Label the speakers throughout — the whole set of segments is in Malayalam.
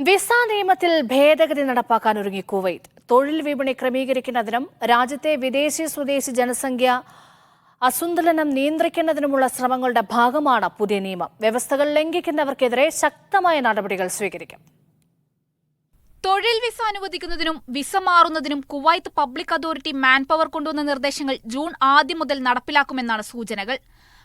Speaker 1: വിസ നിയമത്തിൽ ഭേദഗതി നടപ്പാക്കാൻ ഒരുങ്ങി കുവൈത്ത്. തൊഴിൽ വിപണി ക്രമീകരിക്കുന്നതിനും രാജ്യത്തെ വിദേശി സ്വദേശി ജനസംഖ്യ അസന്തുലനം നിയന്ത്രിക്കുന്നതിനുമുള്ള ശ്രമങ്ങളുടെ ഭാഗമാണ് പുതിയ നിയമം. വ്യവസ്ഥകൾ ലംഘിക്കുന്നവർക്കെതിരെ ശക്തമായ നടപടികൾ സ്വീകരിക്കും.
Speaker 2: തൊഴിൽ വിസ അനുവദിക്കുന്നതിനും വിസ മാറുന്നതിനും Kuwait public authority manpower കൊണ്ടുവന്ന നിർദ്ദേശങ്ങൾ ജൂൺ ആദ്യം മുതൽ നടപ്പിലാക്കുമെന്നാണ് സൂചനകൾ.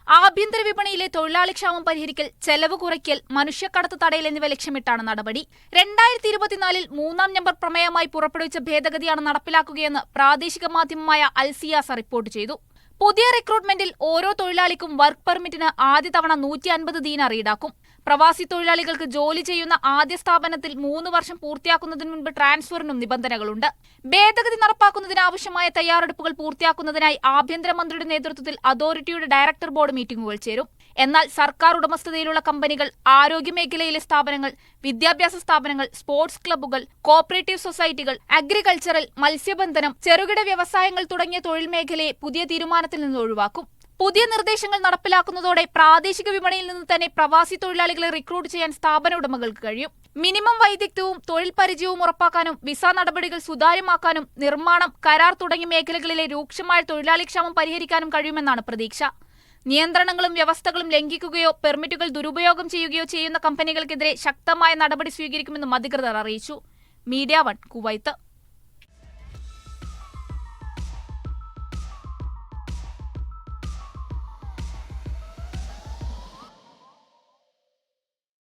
Speaker 2: ആഭ്യന്തര വിപണിയിലെ തൊഴിലാളി ക്ഷാമം പരിഹരിക്കൽ, ചെലവ് കുറയ്ക്കൽ, മനുഷ്യക്കടത്ത് തടയൽ എന്നിവ ലക്ഷ്യമിട്ടാണ് നടപടി. 2024 മൂന്നാം നമ്പർ പ്രമേയമായി പുറപ്പെടുവിച്ച ഭേദഗതിയാണ് നടപ്പിലാക്കുകയെന്ന് പ്രാദേശിക മാധ്യമമായ അൽ സിയാസ റിപ്പോർട്ട് ചെയ്തു. പുതിയ റിക്രൂട്ട്മെന്റിൽ ഓരോ തൊഴിലാളിക്കും വർക്ക് പെർമിറ്റിന് ആദ്യ തവണ 150 ദീനാർ ഈടാക്കും. പ്രവാസി തൊഴിലാളികൾക്ക് ജോലി ചെയ്യുന്ന ആദ്യ സ്ഥാപനത്തിൽ 3 വർഷം പൂർത്തിയാക്കുന്നതിന് മുൻപ് ട്രാൻസ്ഫറിനും നിബന്ധനകളുണ്ട്. ഭേദഗതി നടപ്പാക്കുന്നതിനാവശ്യമായ തയ്യാറെടുപ്പുകൾ പൂർത്തിയാക്കുന്നതിനായി ആഭ്യന്തരമന്ത്രിയുടെ നേതൃത്വത്തിൽ അതോറിറ്റിയുടെ ഡയറക്ടർ ബോർഡ് മീറ്റിംഗുകൾ ചേരും. എന്നാൽ സർക്കാർ ഉടമസ്ഥതയിലുള്ള കമ്പനികൾ, ആരോഗ്യമേഖലയിലെ സ്ഥാപനങ്ങൾ, വിദ്യാഭ്യാസ സ്ഥാപനങ്ങൾ, സ്പോർട്സ് ക്ലബ്ബുകൾ, കോഓപ്പറേറ്റീവ് സൊസൈറ്റികൾ, അഗ്രികൾച്ചറൽ, മത്സ്യബന്ധനം, ചെറുകിട വ്യവസായങ്ങൾ തുടങ്ങിയ തൊഴിൽ മേഖലയെ പുതിയ തീരുമാനത്തിൽ നിന്ന് ഒഴിവാക്കും. പുതിയ നിർദ്ദേശങ്ങൾ നടപ്പിലാക്കുന്നതോടെ പ്രാദേശിക വിപണിയിൽ നിന്ന് തന്നെ പ്രവാസി തൊഴിലാളികളെ റിക്രൂട്ട് ചെയ്യാൻ സ്ഥാപന ഉടമകൾക്ക് കഴിയും. മിനിമം വൈദഗ്ധ്യവും തൊഴിൽ പരിചയവും ഉറപ്പാക്കാനും വിസ നടപടികൾ സുതാര്യമാക്കാനും നിർമ്മാണം, കരാർ തുടങ്ങിയ മേഖലകളിലെ രൂക്ഷമായ തൊഴിലാളി ക്ഷാമം പരിഹരിക്കാനും കഴിയുമെന്നാണ് പ്രതീക്ഷ. നിയന്ത്രണങ്ങളും വ്യവസ്ഥകളും ലംഘിക്കുകയോ പെർമിറ്റുകൾ ദുരുപയോഗം ചെയ്യുകയോ ചെയ്യുന്ന കമ്പനികൾക്കെതിരെ ശക്തമായ നടപടി സ്വീകരിക്കുമെന്നും അധികൃതർ അറിയിച്ചു. Media 1 Kuwait.